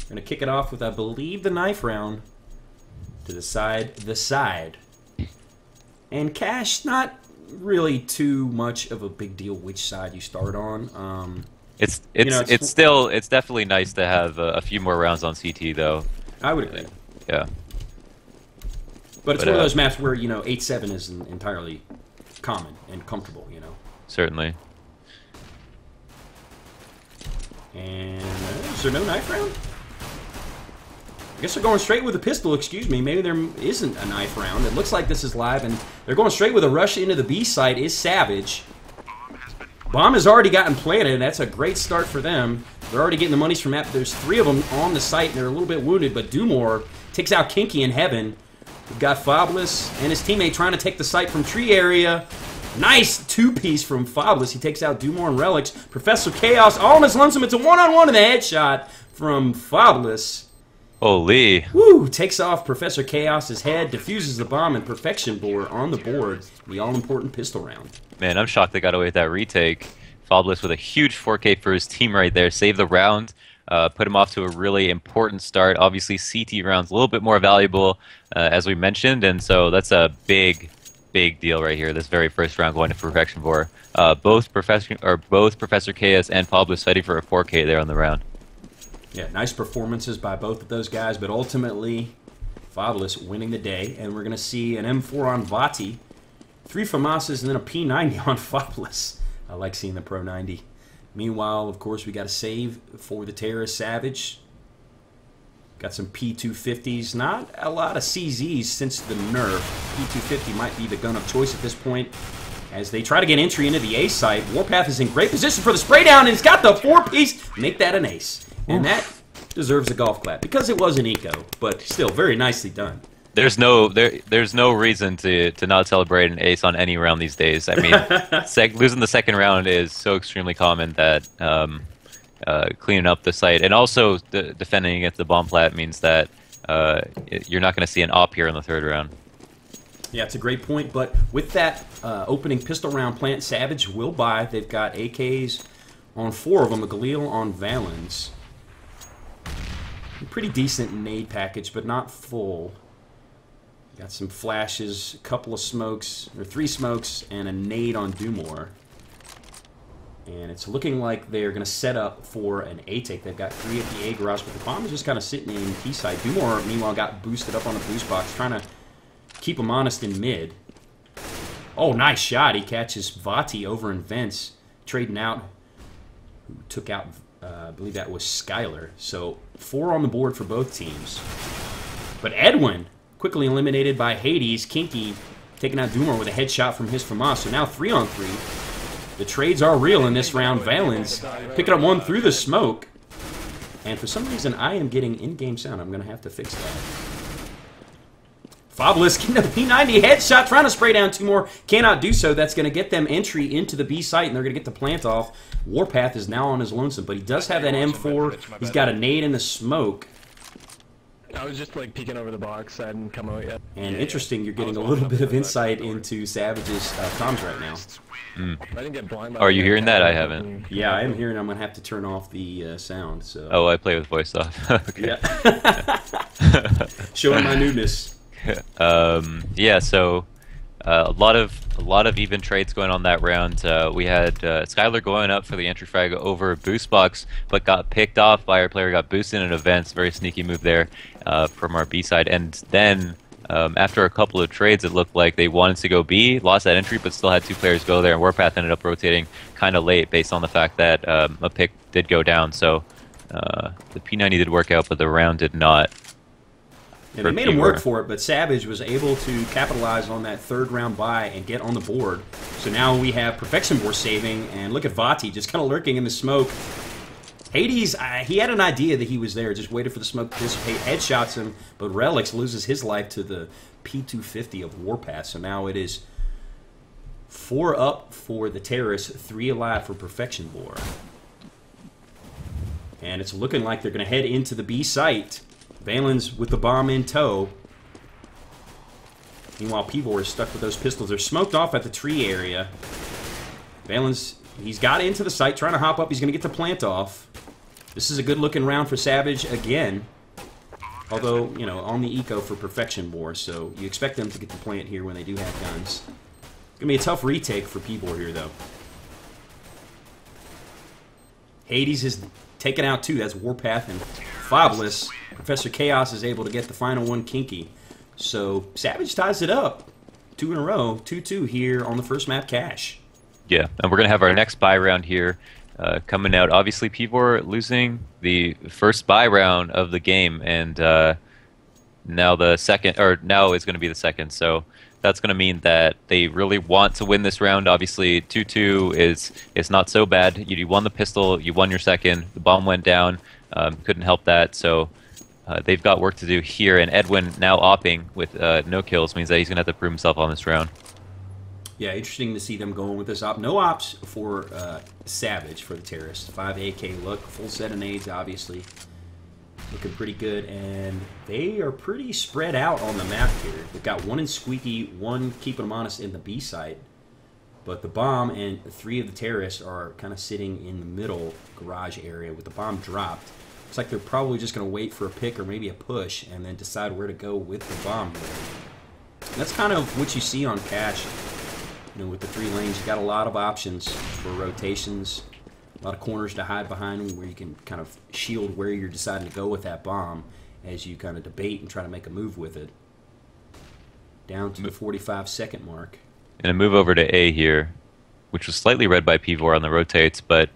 We're going to kick it off with, I believe, the knife round to decide the side. And Cash, not really too much of a big deal which side you start on. It's definitely nice to have a few more rounds on CT though. I would agree. Yeah. But it's one of those maps where, 8-7 is entirely common and comfortable, Certainly. And is there no knife round? I guess they're going straight with a pistol, excuse me. Maybe there isn't a knife round. It looks like this is live, and they're going straight with a rush into the B site is Savage. Bomb has already gotten planted, and that's a great start for them. They're already getting the monies from that. There's 3 of them on the site, and they're a little bit wounded, but Dumore takes out Kinky in heaven. We've got Fabulous and his teammate trying to take the site from tree area. Nice 2-piece from Fabulous. He takes out Dumore and Relics. Professor Chaos all in his lonesome. It's a one-on-one in the headshot from Fabulous. Holy. Woo! Takes off Professor Chaos's head, defuses the bomb, and Perfectionvore on the board. The all-important pistol round. Man, I'm shocked they got away with that retake. Fabulous with a huge 4K for his team right there. Saved the round. Put him off to a really important start. Obviously, CT rounds a little bit more valuable, as we mentioned, and so that's a big deal right here. This very first round going to Perfectionvore. Both Professor Chaos and Fabulous fighting for a 4K there on the round. Yeah, nice performances by both of those guys, but ultimately, Fabulous winning the day, and we're going to see an M4 on Vati, 3 FAMASas, and then a P90 on Fabulous. I like seeing the Pro 90. Meanwhile, of course, we got a save for the Terrorist Savage. Got some P250s. Not a lot of CZs since the nerf. P250 might be the gun of choice at this point. As they try to get entry into the A site, Warpath is in great position for the spray down, and it's got the 4-piece. Make that an ace. And that deserves a golf clap because it was an eco, but still very nicely done. There's no reason to not celebrate an ace on any round these days. I mean, losing the second round is so extremely common that cleaning up the site and also defending against the bomb plat means that you're not going to see an op here in the third round. Yeah, it's a great point, but with that opening pistol round plant, Savage will buy. They've got AKs on 4 of them, a Galil on Valens. Pretty decent nade package, but not full. Got some flashes, a couple of smokes, or 3 smokes, and a nade on Dumore. And it's looking like they're going to set up for an A-take. They've got 3 at the A garage, but the bomb is just kind of sitting in T side. Dumore, meanwhile, got boosted up on the boost box, trying to keep him honest in mid. Oh, nice shot. He catches Vati over in vents, trading out. Who took out, I believe that was Skylar. So 4 on the board for both teams. But Edwin quickly eliminated by Hades. Kinky taking out Dumore with a headshot from his FAMAS. So now 3 on 3. The trades are real in this round. Valens picking up 1 through the smoke. And for some reason, I am getting in-game sound. I'm going to have to fix that. Fabulous getting a P90 headshot, trying to spray down 2 more. Cannot do so. That's going to get them entry into the B site, and they're going to get the plant off. Warpath is now on his lonesome, but he does have that M4. He's got a nade in the smoke. I was just like peeking over the box. I hadn't come out yet. And interesting, you're getting a little bit of insight into Savage's comms right now. I didn't get blind. Are you hearing that? I haven't. Yeah, I am hearing. I'm going to have to turn off the sound. So. Oh, I play with voice off. Okay. Yeah. Showing my newness. Yeah, so a lot of even trades going on that round. We had Skylar going up for the entry frag over boost box, but got picked off by our player. Got boosted in events. Very sneaky move there from our B side. And then after a couple of trades, it looked like they wanted to go B, lost that entry, but still had 2 players go there. And Warpath ended up rotating kind of late based on the fact that a pick did go down. So the P90 did work out, but the round did not. Yeah, they made him work for it, but Savage was able to capitalize on that 3rd round buy and get on the board. So now we have Perfectionvore saving, and look at Vati just kind of lurking in the smoke. Hades, he had an idea that he was there, just waited for the smoke to dissipate, headshots him, but Relics loses his life to the P250 of Warpath. So now it is 4 up for the Terrorists, 3 alive for Perfectionvore. And it's looking like they're going to head into the B site. Valens with the bomb in tow. Meanwhile, Pivor is stuck with those pistols. They're smoked off at the tree area. Valens, he's got into the site, trying to hop up. He's going to get the plant off. This is a good-looking round for Savage again. Although, you know, on the eco for Perfectionvore, so you expect them to get the plant here when they do have guns. It's going to be a tough retake for P-Vor here, though. Hades is taken out, too. That's Warpath and Fobless. Professor Chaos is able to get the final one, Kinky. So, Savage ties it up. 2 in a row. 2-2 here on the first map, Cash. Yeah, and we're going to have our next buy round here coming out. Obviously, P-Vor losing the first buy round of the game, and now the second, or now is going to be the second. So that's going to mean that they really want to win this round. Obviously, 2-2 is not so bad. You won the pistol, you won your second. The bomb went down, couldn't help that. So they've got work to do here. And Edwin now opping with no kills means that he's going to have to prove himself on this round. Yeah, interesting to see them going with this op. No ops for Savage for the Terrorists. 5 AK look, full set of nades, obviously. Looking pretty good, and they are pretty spread out on the map here. We've got 1 in Squeaky, 1 keeping them honest in the B site. But the bomb and 3 of the Terrorists are kind of sitting in the middle garage area with the bomb dropped. Looks like they're probably just going to wait for a pick or maybe a push and then decide where to go with the bomb here. And that's kind of what you see on Cash. You know, with the 3 lanes, you got a lot of options for rotations, a lot of corners to hide behind where you can kind of shield where you're deciding to go with that bomb as you kind of debate and try to make a move with it. Down to the 45-second mark. And a move over to A here, which was slightly read by P-Vor on the rotates, but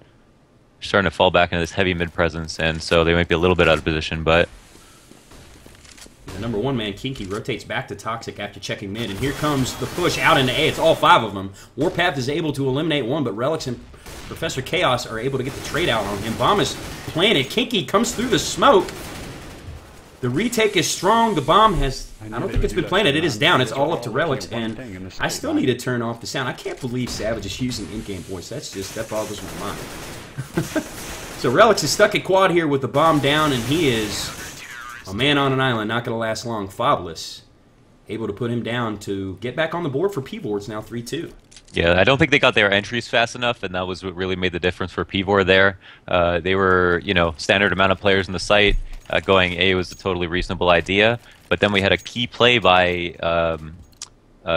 starting to fall back into this heavy mid presence, and so they might be a little bit out of position, but the number 1 man, Kinky, rotates back to Toxic after checking mid, and here comes the push out into A. It's all 5 of them. Warpath is able to eliminate 1, but Relics and Professor Chaos are able to get the trade out on him. Bomb is planted. Kinky comes through the smoke. The retake is strong. The bomb has, I don't think it's been planted. It is down. It's all up to Relics, and I still need to turn off the sound. I can't believe Savage is using in-game voice. That boggles my mind. So Relics is stuck at quad here with the bomb down, and he is a man on an island, not going to last long. Fobless, able to put him down to get back on the board for P-Vor. It's now 3-2. yeah, I don't think they got their entries fast enough, and that was what really made the difference for P-Vor there. They were, you know, standard amount of players in the site. Going A was a totally reasonable idea, but then we had a key play by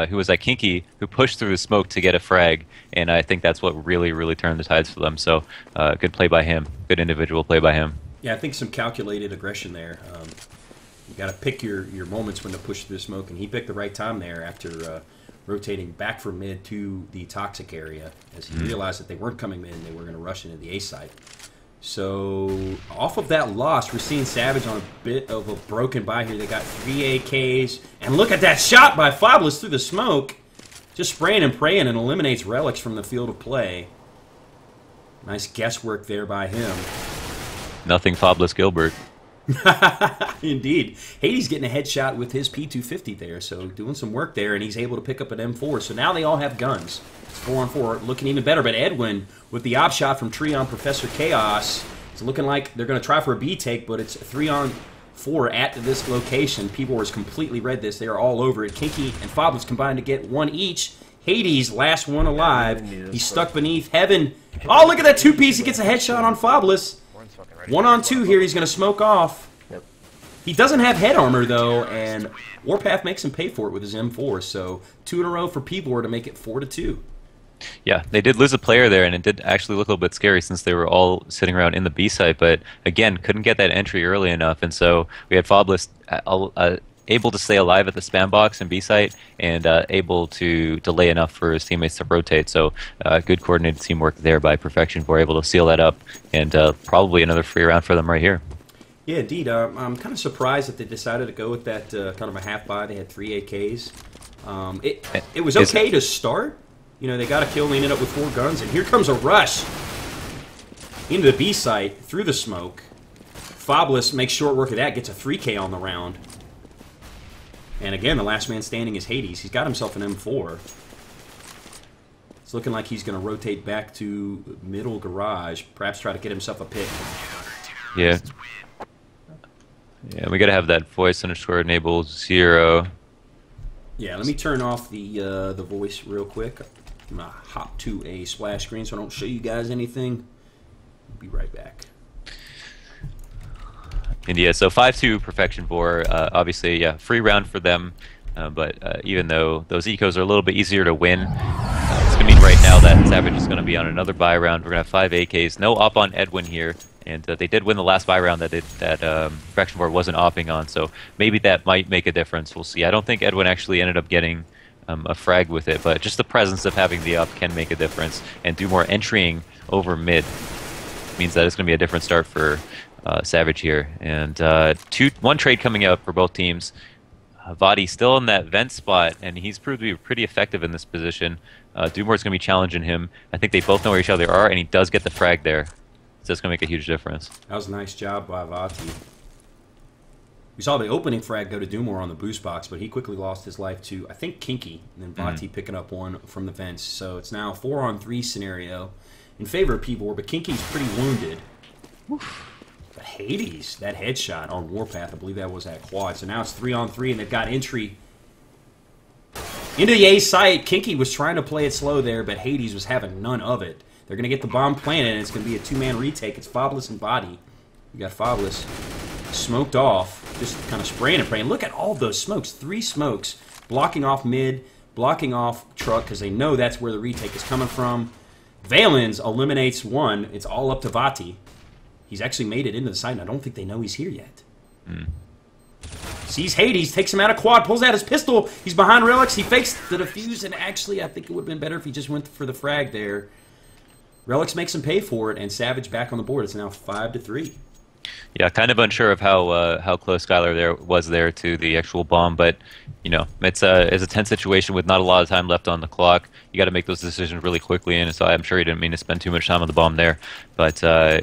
who was that, Kinky, who pushed through the smoke to get a frag, and I think that's what really turned the tides for them. So good play by him, good individual play by him. Yeah, I think some calculated aggression there. You got to pick your moments when to push through the smoke, and he picked the right time there after rotating back from mid to the Toxic area as he realized that they weren't coming in, they were going to rush into the A site. So off of that loss, we're seeing Savage on a bit of a broken buy here. They got 3 AKs, and look at that shot by Fobless through the smoke. Just spraying and praying and eliminates Relics from the field of play. Nice guesswork there by him. Nothing Fobless Gilbert. Indeed. Hades getting a headshot with his P250 there, so doing some work there, and he's able to pick up an M4. So now they all have guns. It's 4-on-4, looking even better. But Edwin with the op shot from Tree on Professor Chaos. It's looking like they're going to try for a B take, but it's 3-on-4 at this location. People has completely read this. They are all over it. Kinky and Fobless combined to get 1 each. Hades, last one alive. He's stuck beneath Heaven. Oh, look at that 2-piece. He gets a headshot on Fobless. 1-on-2 here. He's going to smoke off. He doesn't have head armor, though, and Warpath makes him pay for it with his M4. So 2 in a row for P-Vor to make it 4-2. Yeah, they did lose a player there, and it did actually look a little bit scary since they were all sitting around in the B site, but again, couldn't get that entry early enough, and so we had Fobless able to stay alive at the spam box and B site, and able to delay enough for his teammates to rotate, so good coordinated teamwork there by Perfectionvore, able to seal that up, and probably another free round for them right here. Yeah, indeed. I'm kind of surprised that they decided to go with that kind of a half buy. They had 3 AKs. It was okay to start. You know, they got a kill, they ended up with 4 guns, and here comes a rush into the B site through the smoke. Fobless makes short work of that, gets a 3K on the round. And again, the last man standing is Hades. He's got himself an M4. It's looking like he's going to rotate back to middle garage, perhaps try to get himself a pick. Yeah. Yeah, we got to have that voice underscore enable 0. Yeah, let me turn off the voice real quick. I'm going to hop to a splash screen so I don't show you guys anything. I'll be right back. And yeah, so 5-2 Perfectionvore. Obviously, yeah, free round for them. But even though those ecos are a little bit easier to win, it's going to mean right now that Savage is going to be on another buy round. We're going to have 5 AKs. No op on Edwin here. And they did win the last buy round that Perfectionvore wasn't opping on. So maybe that might make a difference. We'll see. I don't think Edwin actually ended up getting a frag with it. But just the presence of having the op can make a difference. And Dumore entering over mid means that it's going to be a different start for Savage here. And one trade coming out for both teams. Vadi still in that vent spot, and he's proved to be pretty effective in this position. Dumore's going to be challenging him. I think they both know where each other are, and he does get the frag there. So it's going to make a huge difference. That was a nice job by Vati. We saw the opening frag go to Dumore on the boost box, but he quickly lost his life to, I think, Kinky, and then Vati picking up one from the vents. So it's now a 4-on-3 scenario in favor of Pivor, but Kinky's pretty wounded. Oof. But Hades, that headshot on Warpath, I believe that was at quad. So now it's 3-on-3, and they've got entry into the A site. Kinky was trying to play it slow there, but Hades was having none of it. They're going to get the bomb planted, and it's going to be a 2-man retake. It's Fabulous and Body. You got Fabulous smoked off, just kind of spraying and praying. Look at all those smokes. 3 smokes, blocking off mid, blocking off truck, because they know that's where the retake is coming from. Valens eliminates one. It's all up to Vati. He's actually made it into the site, and I don't think they know he's here yet. Sees Hades, takes him out of quad, pulls out his pistol. He's behind Relics. He fakes the defuse, and actually, I think it would have been better if he just went for the frag there. Relics makes him pay for it, and Savage back on the board. It's now 5-3. Yeah, kind of unsure of how close Skylar was there to the actual bomb, but you know, it's a tense situation with not a lot of time left on the clock. You got to make those decisions really quickly, and so I'm sure he didn't mean to spend too much time on the bomb there, but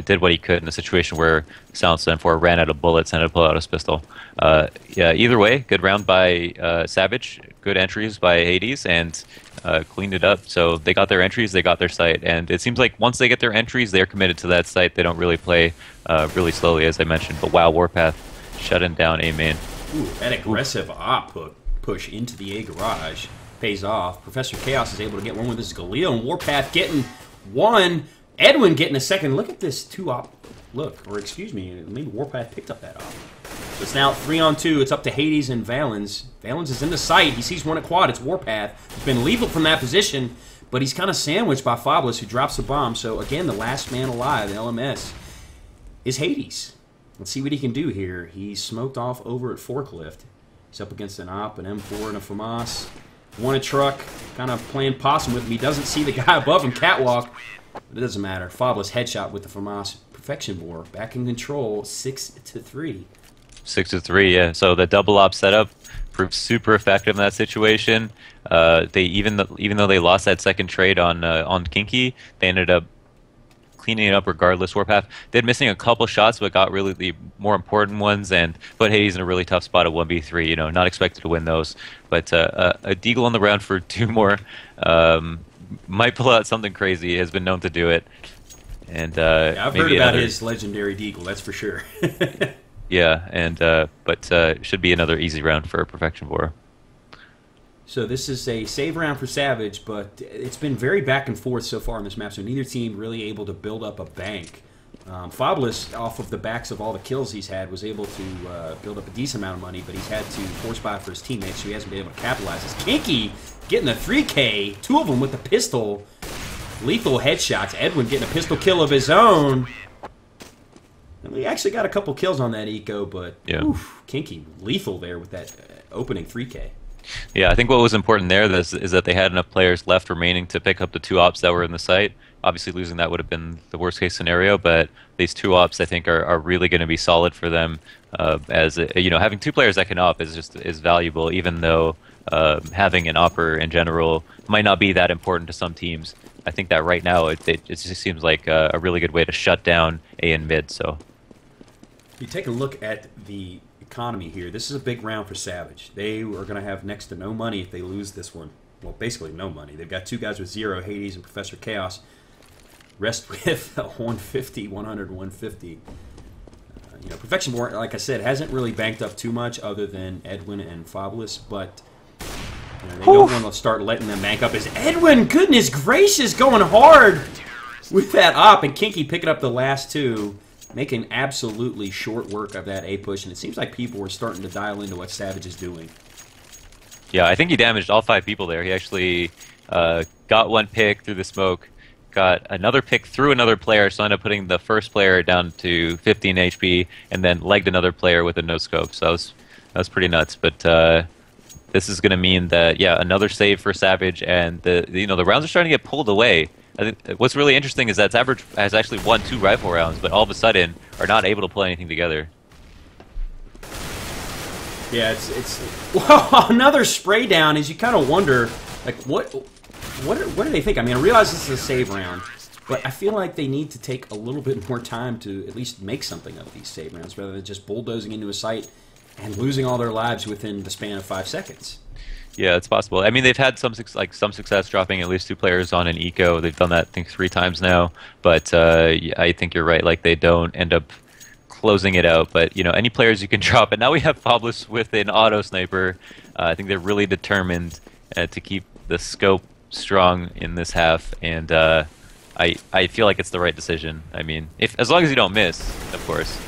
did what he could in a situation where Silence M4 ran out of bullets and had to pull out his pistol. Yeah, either way, good round by Savage, good entries by Hades, and cleaned it up. So they got their entries, they got their site, and it seems like once they get their entries, they're committed to that site. They don't really play really slowly, as I mentioned. But wow, Warpath shutting down A main. Ooh, that aggressive op push into the A garage pays off. Professor Chaos is able to get one with his Galil, and Warpath getting one. Edwin getting a second. Look at this 2-op. Look, or excuse me, maybe Warpath picked up that op. So it's now 3-on-2. It's up to Hades and Valens. Valens is in the sight. He sees one at quad. It's Warpath. He's been lethal from that position, but he's kind of sandwiched by Fabulous, who drops the bomb. So again, the last man alive, the LMS, is Hades. Let's see what he can do here. He's smoked off over at Forklift. He's up against an op, an M4, and a FAMAS. One a truck, kind of playing possum with him. He doesn't see the guy above him, catwalk, but it doesn't matter. Fabulous headshot with the FAMAS. Perfectionvore back in control, 6-3. 6-3, yeah. So the double op setup proved super effective in that situation. They even though they lost that second trade on Kinky, they ended up cleaning it up regardless. Warpath did missing a couple shots, but got really the more important ones and put Hades in a really tough spot at 1v3. You know, not expected to win those, but a deagle on the round for 2 more. Might pull out something crazy. Has been known to do it. And yeah, I've heard about his legendary deagle, that's for sure. Yeah, and but should be another easy round for Perfectionvore. So this is a save round for Savage, but it's been very back and forth so far in this map, so neither team really able to build up a bank. Fabulous, off of the backs of all the kills he's had, was able to build up a decent amount of money, but he's had to force buy for his teammates, so he hasn't been able to capitalize. It's Kinky getting the 3K, 2 of them with the pistol. Lethal headshots. Edwin getting a pistol kill of his own. And we actually got a couple kills on that eco, but yeah. Oof, Kinky lethal there with that opening 3K. Yeah, I think what was important there is that they had enough players left remaining to pick up the 2 ops that were in the site. Obviously, losing that would have been the worst case scenario, but these 2 ops I think are really going to be solid for them. As you know, having 2 players that can op is valuable, even though having an opper in general might not be that important to some teams. I think that right now it just seems like a really good way to shut down A and mid. So, you take a look at the economy here. This is a big round for Savage. They are going to have next to no money if they lose this one. Well, basically no money. They've got 2 guys with 0, Hades and Professor Chaos. Rest with 150, 100, 150. You know, Perfectionvore, like I said, hasn't really banked up too much other than Edwin and Fabulous, but you know, they don't want to start letting them bank up. As Edwin, goodness gracious, going hard with that op, and Kinky picking up the last 2. making absolutely short work of that A push, and it seems like people were starting to dial into what Savage is doing. Yeah, I think he damaged all 5 people there. He actually got 1 pick through the smoke, got another pick through another player, so ended up putting the first player down to 15 HP, and then legged another player with a no scope. So that was pretty nuts. But this is going to mean that, yeah, another save for Savage, and the rounds are starting to get pulled away. I think what's really interesting is that Savage has actually won 2 rifle rounds, but all of a sudden are not able to pull anything together. Yeah, it's well, another spray down. As you kind of wonder, like what do they think? I mean, I realize this is a save round, but I feel like they need to take a little bit more time to at least make something of these save rounds, rather than just bulldozing into a site and losing all their lives within the span of 5 seconds. Yeah, it's possible. I mean, they've had some success dropping at least 2 players on an eco. They've done that, I think, 3 times now. But I think you're right. Like, they don't end up closing it out. But any players you can drop. And now we have Foblis with an auto sniper. I think they're really determined to keep the scope strong in this half. And I feel like it's the right decision. I mean, as long as you don't miss, of course.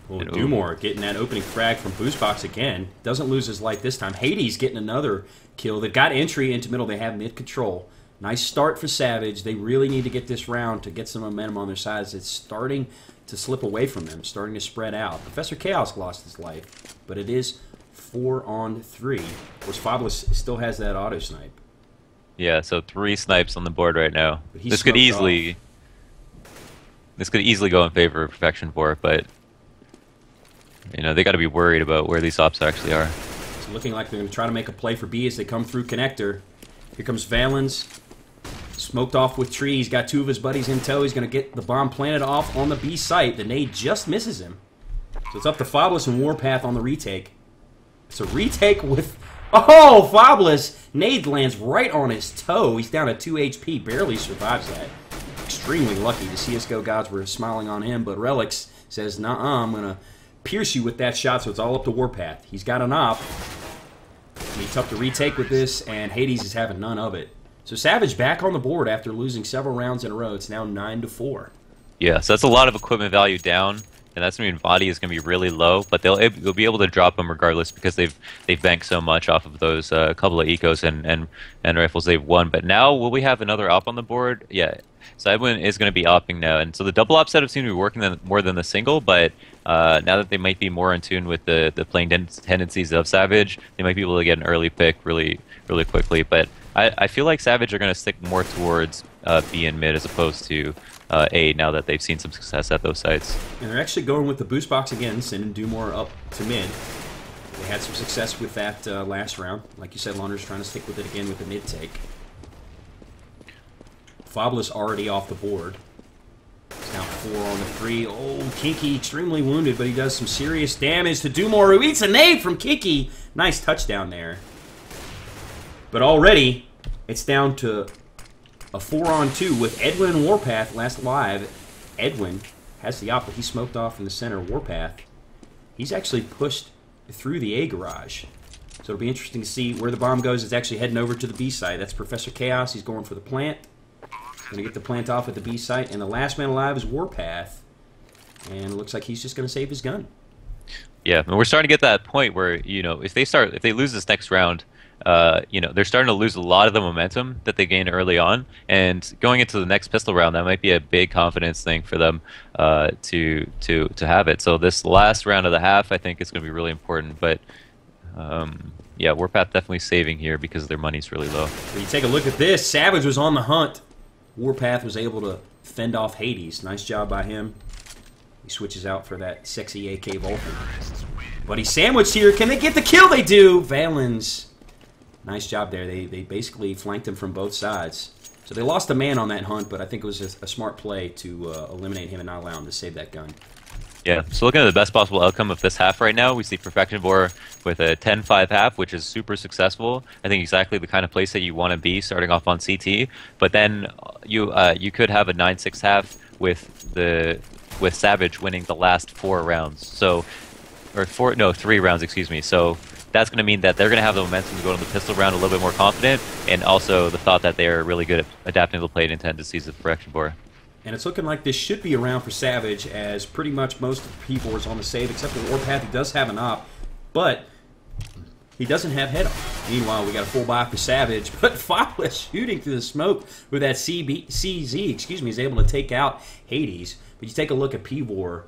Well, Dumore getting that opening frag from Boostbox again. Doesn't lose his life this time. Hades getting another kill. They've got entry into middle. They have mid-control. Nice start for Savage. They really need to get this round to get some momentum on their sides. It's starting to slip away from them, starting to spread out. Professor Chaos lost his life, but it is 4-on-3. Of course, Foblis still has that auto snipe. Yeah, so 3 snipes on the board right now. This could easily go in favor of Perfectionvore, but they got to be worried about where these ops actually are. It's looking like they're going to try to make a play for B as they come through connector. Here comes Valens. Smoked off with tree. He's got 2 of his buddies in tow. He's going to get the bomb planted off on the B site. The nade just misses him. So it's up to Foblis and Warpath on the retake. It's a retake with... Oh, Foblis! Nade lands right on his toe. He's down at 2 HP. Barely survives that. Extremely lucky. The CSGO gods were smiling on him, but Relics says, "Nuh-uh, I'm going to pierce you with that shot," so it's all up to Warpath. He's got an op. It'll be tough to retake with this, and Hades is having none of it. So Savage back on the board after losing several rounds in a row. It's now 9-4. Yeah, so that's a lot of equipment value down, and that's going to mean body is going to be really low, but they'll be able to drop them regardless because they've banked so much off of those couple of ecos and rifles they've won. But now, will we have another op on the board? Yeah. So Edwin is going to be opping now, and so the double op setup seems to be working more than the single, but now that they might be more in tune with the playing tendencies of Savage, they might be able to get an early pick really quickly. But I feel like Savage are going to stick more towards B and mid as opposed to A now that they've seen some success at those sites. And they're actually going with the boost box again, sending Dumore up to mid. They had some success with that last round. Like you said, Launder's trying to stick with it again with the mid take. Foblis already off the board. It's now 4-on-3. Oh, Kinky extremely wounded, but he does some serious damage to Dumore, who eats a nade from Kinky. Nice touchdown there. But already, it's down to a 4-on-2 with Edwin and Warpath last live. Edwin has the op, but he's smoked off in the center. Warpath, he's actually pushed through the A garage. So it'll be interesting to see where the bomb goes. It's actually heading over to the B site. That's Professor Chaos. He's going for the plant. Going to get the plant off at the B site. And the last man alive is Warpath. And it looks like he's just going to save his gun. Yeah, and we're starting to get that point where, if they lose this next round, they're starting to lose a lot of the momentum that they gained early on, and going into the next pistol round, that might be a big confidence thing for them to have it. So this last round of the half, I think, is going to be really important. But yeah, Warpath definitely saving here because their money's really low. When you take a look at this, Savage was on the hunt. Warpath was able to fend off Hades. Nice job by him. He switches out for that sexy AK Vulcan. But he's sandwiched here. Can they get the kill? They do. Valens. Nice job there. They basically flanked him from both sides. So they lost a man on that hunt, but I think it was a smart play to eliminate him and not allow him to save that gun. Yeah, so looking at the best possible outcome of this half right now, we see Perfectionvore with a 10-5 half, which is super successful. I think exactly the kind of place that you want to be starting off on CT. But then you could have a 9-6 half with Savage winning the last 4 rounds. So, or 3 rounds, excuse me. So that's going to mean that they're going to have the momentum to go into the pistol round a little bit more confident, and also the thought that they are really good at adapting to the play tendencies of Perfectionvore. And it's looking like this should be around for Savage, as pretty much most of the people is on the save, except for Warpath, who does have an op. But he doesn't have head off. Meanwhile, we got a full buy for Savage, but Foplis shooting through the smoke with that CZ, is able to take out Hades. But you take a look at Pvor,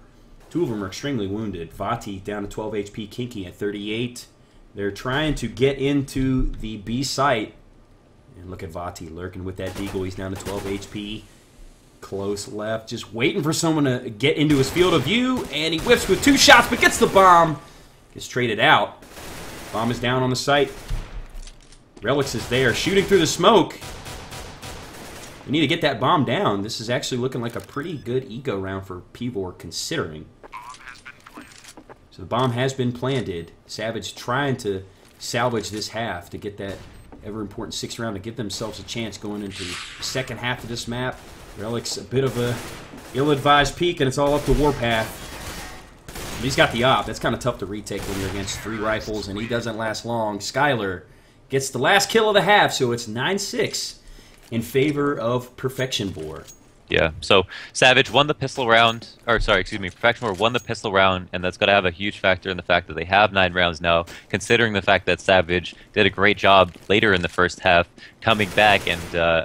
2 of them are extremely wounded. Vati down to 12 HP, Kinky at 38. They're trying to get into the B site. And look at Vati lurking with that Deagle. He's down to 12 HP. Close left, just waiting for someone to get into his field of view. And he whips with 2 shots, but gets the bomb. Gets traded out. Bomb is down on the site. Relics is there, shooting through the smoke. We need to get that bomb down. This is actually looking like a pretty good eco round for Pvor, considering. So the bomb has been planted. Savage trying to salvage this half to get that ever-important 6th round to give themselves a chance going into the second half of this map. Relic's a bit of a ill-advised peek, and it's all up to Warpath. But he's got the op. That's kind of tough to retake when you're against 3 rifles, and he doesn't last long. Skylar gets the last kill of the half, so it's 9-6 in favor of Perfectionvore. Yeah, so Savage won the pistol round, or sorry, excuse me, Perfectionvore won the pistol round, and that's got to have a huge factor in the fact that they have 9 rounds now, considering the fact that Savage did a great job later in the first half, coming back and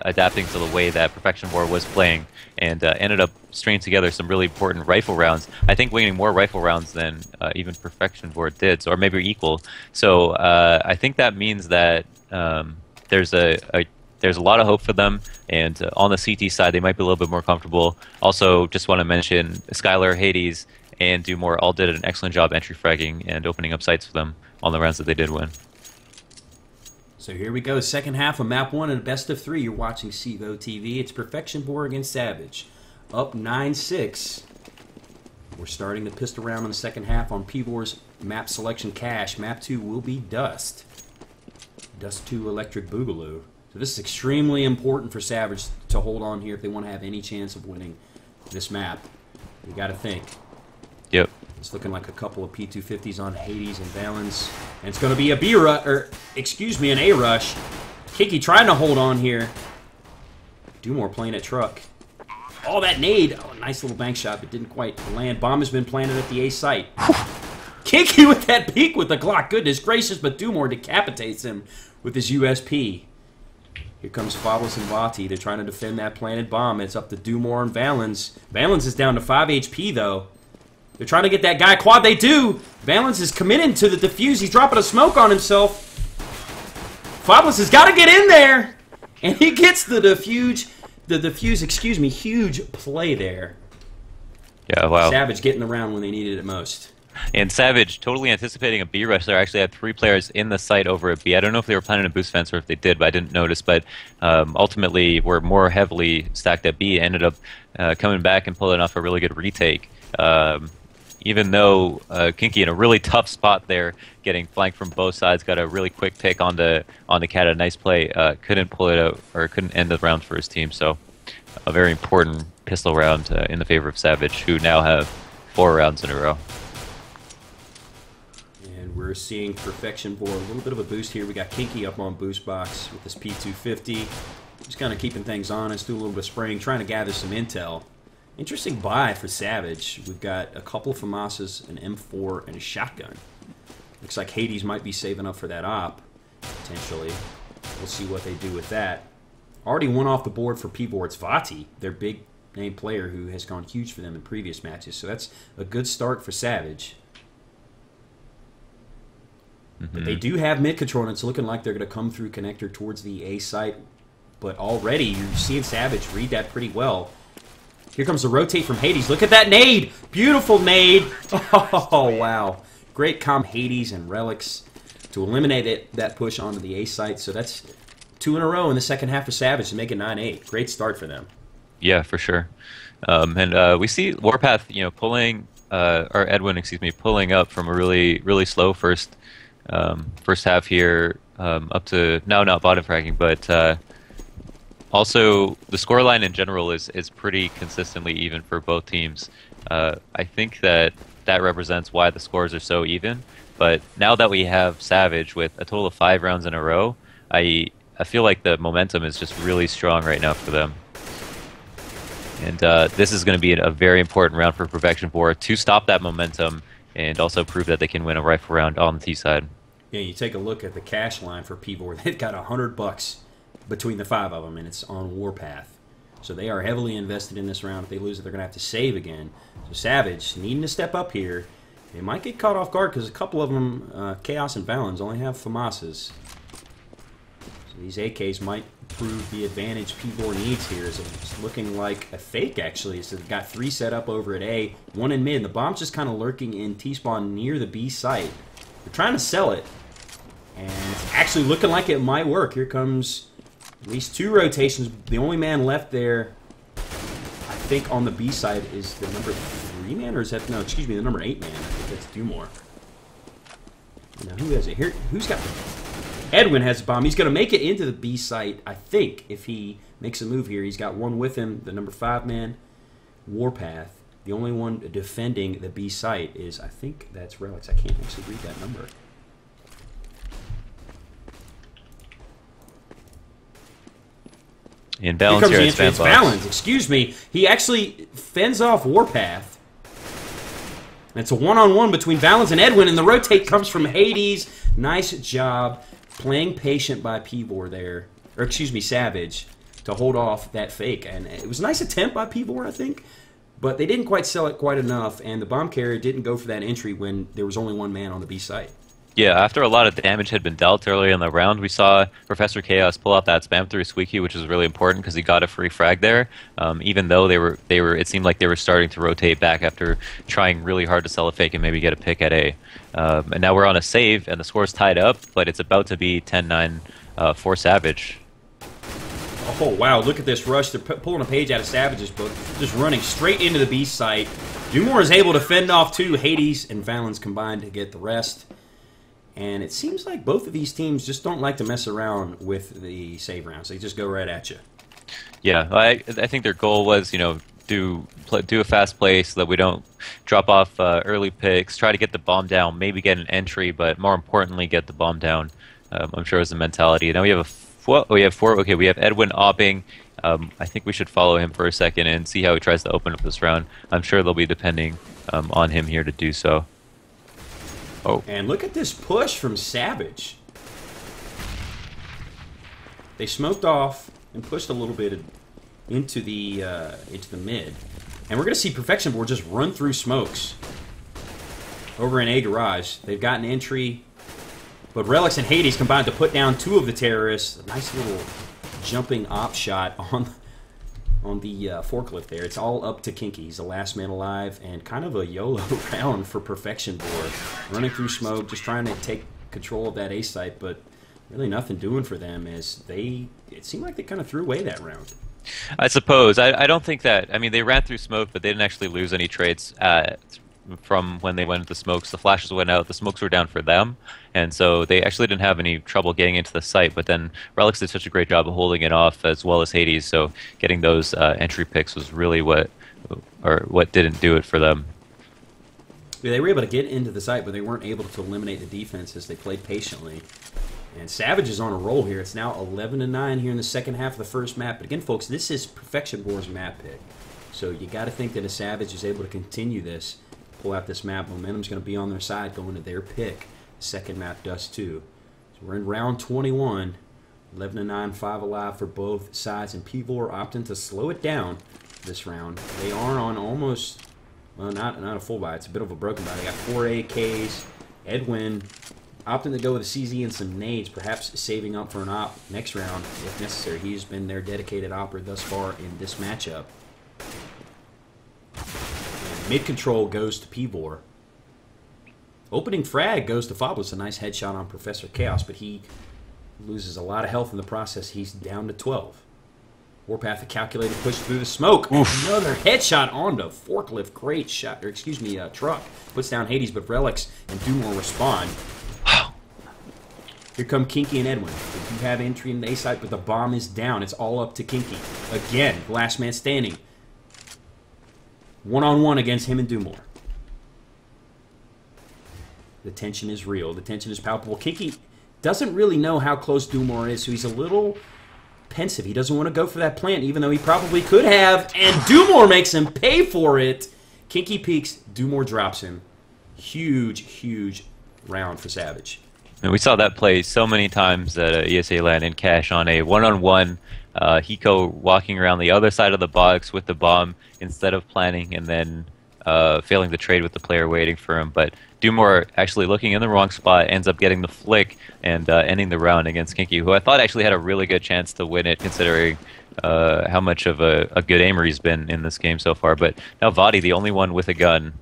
adapting to the way that Perfectionvore was playing, and ended up stringing together some really important rifle rounds. I think winning more rifle rounds than even Perfectionvore did, or maybe equal. So I think that means that there's a lot of hope for them, and on the CT side, they might be a little bit more comfortable. Also, just want to mention Skylar, Hades, and Dumore all did an excellent job entry fragging and opening up sites for them on the rounds that they did win. So here we go, second half of map 1 and a best of 3. You're watching CEVO TV. It's Perfectionvore against Savage. Up 9-6. We're starting the pistol round in the second half on Pvor's map selection cache. Map 2 will be Dust. Dust 2 Electric Boogaloo. So this is extremely important for Savage to hold on here if they want to have any chance of winning this map. You got to think. Yep. It's looking like a couple of P250s on Hades and Valens. And it's going to be a B rush, or excuse me, an A rush. Kiki trying to hold on here. Dumore playing at truck. Oh, that nade. Oh, nice little bank shot, but didn't quite land. Bomb has been planted at the A site. Kiki with that peek with the Glock. Goodness gracious, but Dumore decapitates him with his USP. Here comes Fabulous and Vati. They're trying to defend that planted bomb. It's up to Dumore and Valens. Valens is down to 5 HP, though. They're trying to get that guy quad. They do. Valens is committed to the defuse. He's dropping a smoke on himself. Fabulous has got to get in there. And he gets the defuse, excuse me, huge play there. Yeah, wow. Savage getting the round when they needed it most. And Savage, totally anticipating a B rush there, actually had 3 players in the site over at B. I don't know if they were planning a boost fence or if they did, but I didn't notice. But ultimately, were more heavily stacked at B. Ended up coming back and pulling off a really good retake. Even though Kinky in a really tough spot there, getting flanked from both sides, got a really quick pick on the cat, a nice play, couldn't pull it out, or couldn't end the round for his team. So a very important pistol round in the favor of Savage, who now have 4 rounds in a row. And we're seeing Perfectionvore a little bit of a boost here. We got Kinky up on boost box with this P250. Just kind of keeping things honest, do a little bit of spraying, trying to gather some intel. Interesting buy for Savage. We've got a couple of FAMASas, an M4, and a shotgun. Looks like Hades might be saving up for that op, potentially. We'll see what they do with that. Already one off the board for Pvor. It's Vati, their big name player who has gone huge for them in previous matches. So that's a good start for Savage. But they do have mid control, and it's looking like they're going to come through connector towards the A site. But already, you're seeing Savage read that pretty well. Here comes the rotate from Hades. Look at that nade! Beautiful nade! Oh, wow. Great comp Hades and Relics to eliminate that push onto the A site. So that's 2 in a row in the second half for Savage to make it 9-8. Great start for them. Yeah, for sure. And we see Warpath, pulling, or Edwin, excuse me, pulling up from a really slow first half here, up to now not bottom fragging, but also the scoreline in general is pretty consistently even for both teams. I think that represents why the scores are so even. But now that we have Savage with a total of 5 rounds in a row, I feel like the momentum is just really strong right now for them. And this is going to be a very important round for Perfectionvore to stop that momentum and also prove that they can win a rifle round on the T side. Yeah, you take a look at the cash line for Pvor. They've got $100 between the 5 of them, and it's on Warpath. So they are heavily invested in this round. If they lose it, they're going to have to save again. So Savage needing to step up here. They might get caught off guard because a couple of them, Chaos and Valens, only have FAMASas. So these AKs might prove the advantage Pvor needs here. So it's looking like a fake, actually. So they've got 3 set up over at A, 1 in mid. The bomb's just kind of lurking in T-spawn near the B site. They're trying to sell it. And it's actually looking like it might work. Here comes at least 2 rotations. The only man left there, I think, on the B side is the number 3 man, or is that, no, excuse me, the number 8 man. I think that's Dumore. Now, who has it here? Who's got the... Edwin has a bomb. He's going to make it into the B site, I think, if he makes a move here. He's got 1 with him, the number 5 man, Warpath. The only one defending the B site is, I think that's Relics. I can't actually read that number. In balance here, it's Valens. Excuse me. He actually fends off Warpath. And it's a one-on-one between Valens and Edwin, and the rotate comes from Hades. Nice job playing patient by Pvor there. Or, excuse me, Savage, to hold off that fake. And it was a nice attempt by Pvor, I think. But they didn't quite sell it quite enough, and the bomb carrier didn't go for that entry when there was only 1 man on the B site. Yeah, after a lot of damage had been dealt early in the round, we saw Professor Chaos pull out that spam through Squeaky, which is really important because he got a free frag there. Even though they were, it seemed like they were starting to rotate back after trying really hard to sell a fake and maybe get a pick at A. And now we're on a save, and the score's tied up, but it's about to be 10-9 for Savage. Oh, wow, look at this rush. They're pulling a page out of Savage's book, just running straight into the B site. Dumore is able to fend off 2. Hades and Valens combined to get the rest. And it seems like both of these teams just don't like to mess around with the save rounds. They just go right at you. Yeah, I think their goal was, you know, do a fast play so that we don't drop off early picks, try to get the bomb down, maybe get an entry, but more importantly, get the bomb down. I'm sure it was the mentality. Now we have we have 4. Okay, we have Edwin opping. I think we should follow him for a second and see how he tries to open up this round. I'm sure they'll be depending on him here to do so. Oh. And look at this push from Savage. They smoked off and pushed a little bit into the mid. And we're going to see Perfectionvore just run through smokes over in A garage. They've got an entry, but Relics and Hades combined to put down 2 of the terrorists. A nice little jumping op shot on the forklift there. It's all up to Kinky. He's the last man alive, and kind of a YOLO round for Perfectionvore. Running through smoke, just trying to take control of that A site, but really nothing doing for them as it seemed like they kind of threw away that round. I suppose. I don't think that... I mean, they ran through smoke, but they didn't actually lose any trades from when they went into the smokes. The flashes went out, the smokes were down for them, and so they actually didn't have any trouble getting into the site, but then Relics did such a great job of holding it off, as well as Hades, so getting those entry picks was really what didn't do it for them. Yeah, they were able to get into the site, but they weren't able to eliminate the defense as they played patiently. And Savage is on a roll here. It's now 11-9 here in the second half of the first map. But again, folks, this is Perfectionvore's map pick. So you got to think that a Savage is able to continue this, pull out this map. Momentum's going to be on their side going to their pick. The second map does too. So we're in round 21. 11-9, 5 alive for both sides. And Pvor opting to slow it down this round. They are on almost, well, not a full buy. It's a bit of a broken buy. They got 4 AKs. Edwin opting to go with a CZ and some nades, perhaps saving up for an op next round if necessary. He's been their dedicated opper thus far in this matchup. And mid control goes to Pvor. Opening frag goes to Fabulous. A nice headshot on Professor Chaos, but he loses a lot of health in the process. He's down to 12. Warpath, a calculated push through the smoke. Oof. Another headshot on the forklift. Great shot, or excuse me, truck. Puts down Hades, but Relics and Dumore respond. Here come Kinky and Edwin. They do have entry in the A site, but the bomb is down. It's all up to Kinky. Again, last man standing. One-on-one against him and Dumore. The tension is real. The tension is palpable. Kinky doesn't really know how close Dumore is, so he's a little pensive. He doesn't want to go for that plant, even though he probably could have. And Dumore makes him pay for it. Kinky peeks, Dumore drops him. Huge, huge round for Savage. And we saw that play so many times at ESA LAN in Cash on a one-on-one. Hiko walking around the other side of the box with the bomb instead of planning, and then failing to trade with the player waiting for him. But Dumore actually looking in the wrong spot, ends up getting the flick and ending the round against Kinky, who I thought actually had a really good chance to win it, considering how much of a good aimer he's been in this game so far. But now Vadi, the only one with a gun,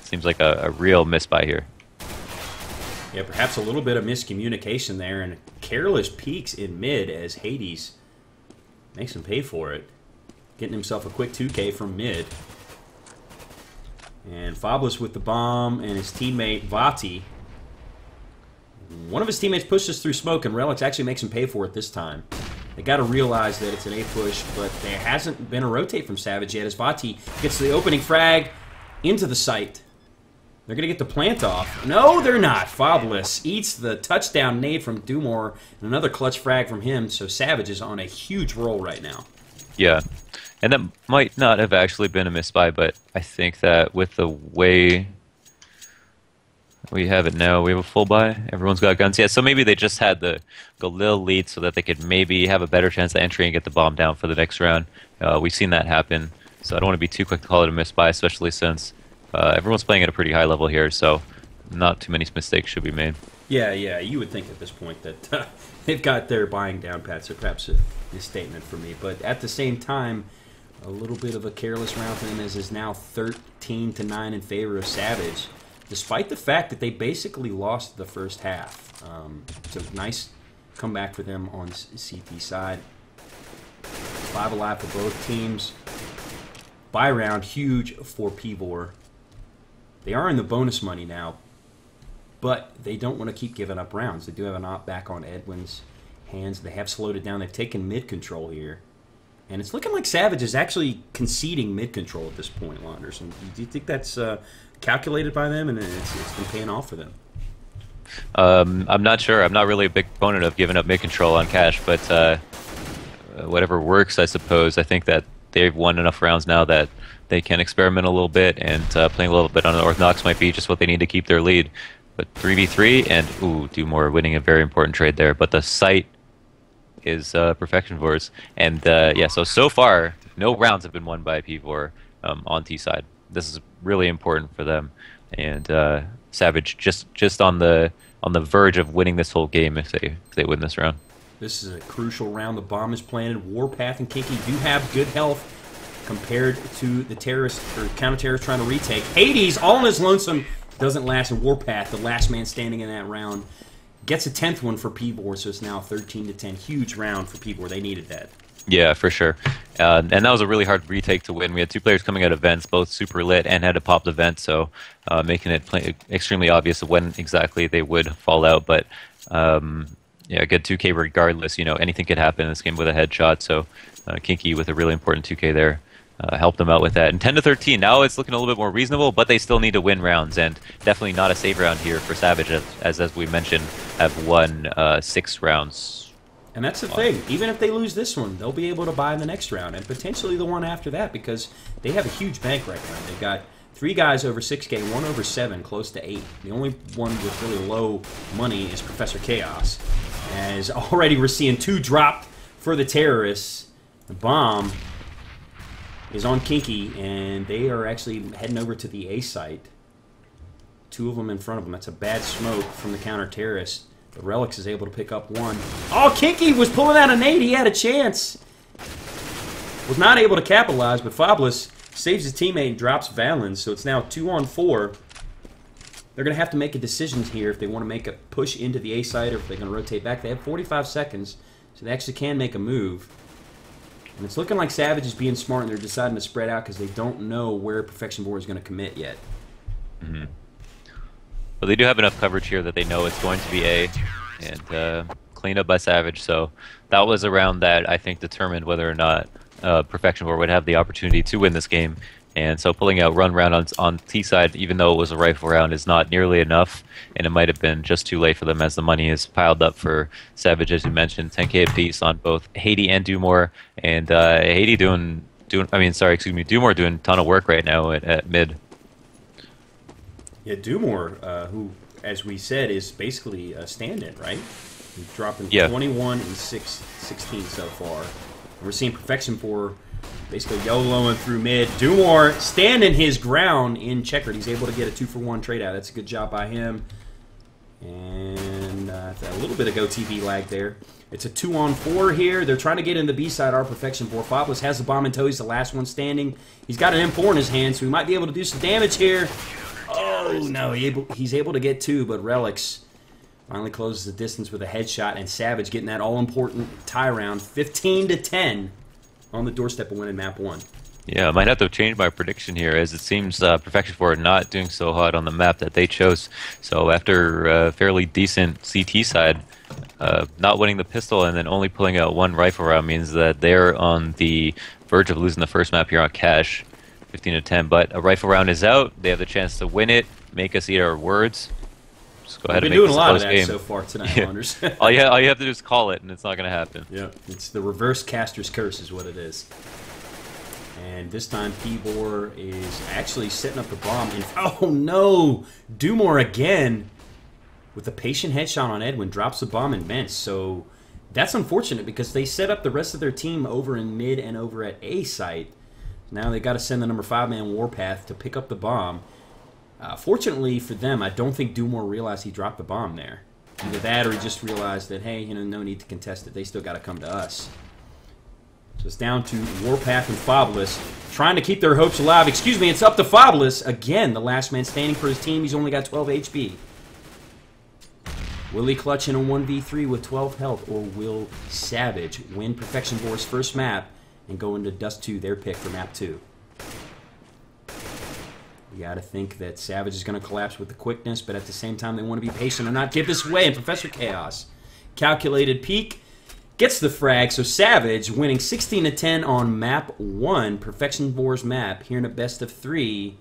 seems like a real misbuy here. Yeah, perhaps a little bit of miscommunication there, and careless peeks in mid as Hades makes him pay for it. Getting himself a quick 2K from mid. And Fabulous with the bomb, and his teammate Vati. One of his teammates pushes through smoke, and Relics actually makes him pay for it this time. They got to realize that it's an A push, but there hasn't been a rotate from Savage yet as Vati gets the opening frag into the site. They're going to get the plant off. No, they're not. Fabulous eats the touchdown nade from Dumore, and another clutch frag from him, so Savage is on a huge roll right now. Yeah, and that might not have actually been a misbuy, but I think that with the way we have it now, we have a full buy. Everyone's got guns. Yeah, so maybe they just had the little lead so that they could maybe have a better chance at entry and get the bomb down for the next round. We've seen that happen, so I don't want to be too quick to call it a misbuy, especially since everyone's playing at a pretty high level here, so not too many mistakes should be made. Yeah, you would think at this point that they've got their buying down pat, so perhaps a misstatement for me. But at the same time, a little bit of a careless round for them as is now 13-9 in favor of Savage, despite the fact that they basically lost the first half. So nice comeback for them on CT side. 5 alive for both teams. Buy round, huge for Pivor. They are in the bonus money now, but they don't want to keep giving up rounds. They do have an op back on Edwin's hands. They have slowed it down. They've taken mid-control here. And it's looking like Savage is actually conceding mid-control at this point, Launderson. Do you think that's calculated by them and it's been paying off for them? I'm not sure. I'm not really a big proponent of giving up mid-control on Cash, but whatever works, I suppose. I think that they've won enough rounds now that they can experiment a little bit, and playing a little bit on the Orthodox might be just what they need to keep their lead. But 3v3, and Dumore winning a very important trade there. But the site is Perfectionvore's. And yeah, so far, no rounds have been won by Pivor on T side. This is really important for them. And Savage just on the verge of winning this whole game if they win this round. This is a crucial round. The bomb is planted. Warpath and Kinky do have good health compared to the terrorists or counter-terrorists trying to retake. Hades, all on his lonesome, doesn't last, and Warpath, the last man standing in that round, gets a 10th one for Pivor, so it's now 13-10. Huge round for Pivor. They needed that. Yeah, for sure. And that was a really hard retake to win. We had 2 players coming out of vents, both super lit and had to pop the vent, so making it extremely obvious when exactly they would fall out. But yeah, good 2K regardless. You know, anything could happen in this game with a headshot, so Kinky with a really important 2K there. Helped them out with that. And 10-13, now it's looking a little bit more reasonable, but they still need to win rounds, and definitely not a save round here for Savage, as we mentioned, have won 6 rounds. And that's the thing. Even if they lose this one, they'll be able to buy the next round, and potentially the one after that, because they have a huge bank right now. They've got 3 guys over 6K, 1 over 7, close to 8. The only one with really low money is Professor Chaos, as already we're seeing 2 dropped for the terrorists. The bomb is on Kinky, and they are actually heading over to the A site. 2 of them in front of them. That's a bad smoke from the counter-terrorist. The Relics is able to pick up 1. Oh, Kinky was pulling out a nade. He had a chance. Was not able to capitalize, but Fabulous saves his teammate and drops Valens, so it's now 2-on-4. They're going to have to make a decision here if they want to make a push into the A site or if they're going to rotate back. They have 45 seconds, so they actually can make a move. And it's looking like Savage is being smart, and they're deciding to spread out because they don't know where Perfectionvore is going to commit yet. Mm-hmm. But they do have enough coverage here that they know it's going to be A, and cleaned up by Savage. So that was a round that I think determined whether or not Perfectionvore would have the opportunity to win this game. And so pulling out run round on T side, even though it was a rifle round, is not nearly enough, and it might have been just too late for them as the money is piled up for Savage, as you mentioned, 10K apiece on both Haiti and Dumore, and Haiti Dumore doing a ton of work right now at mid. Yeah, Dumore, who, as we said, is basically a stand-in, right? He's dropping Yeah. 21 and 16 so far. And we're seeing Perfectionvore basically YOLOing through mid. Dumore standing his ground in checkered. He's able to get a 2-for-1 trade out. That's a good job by him. And a little bit of GoTV lag there. It's a 2-on-4 here. They're trying to get in the B side. Our Perfectionvore. Fabulous has the bomb in tow. He's the last one standing. He's got an M4 in his hand, so he might be able to do some damage here. Oh, no. He's able to get 2, but Relics finally closes the distance with a headshot, and Savage getting that all-important tie round. 15-10 on the doorstep of winning map 1. Yeah, I might have to change my prediction here, as it seems Perfectionvore not doing so hot on the map that they chose. So after a fairly decent CT side, not winning the pistol and then only pulling out 1 rifle round means that they're on the verge of losing the first map here on Cash, 15-10. But a rifle round is out. They have the chance to win it, make us eat our words. Just go ahead and make We've been this doing a lot of close that game. so far tonight, Yeah. Wonders. all you have to do is call it, and it's not going to happen. Yeah, it's the reverse caster's curse is what it is. And this time Pbor is actually setting up the bomb. And oh no! Dumore again with a patient headshot on Edwin. Drops the bomb and vents. So that's unfortunate because they set up the rest of their team over in mid and over at A site. Now they got to send the number 5-man Warpath to pick up the bomb. Fortunately for them, I don't think Dumore realized he dropped the bomb there. Either that or he just realized that, hey, no need to contest it. They still got to come to us. So it's down to Warpath and Fabulous trying to keep their hopes alive. Excuse me, it's up to Fabulous. Again, the last man standing for his team. He's only got 12 HP. Will he clutch in a 1v3 with 12 health, or will Savage win Perfectionvore's first map and go into Dust 2, their pick for map 2? You got to think that Savage is going to collapse with the quickness, but at the same time, they want to be patient and not give this away. And Professor Chaos, calculated peek, gets the frag. So Savage winning 16-10 on map 1, Perfectionvore's map, here in a best of 3.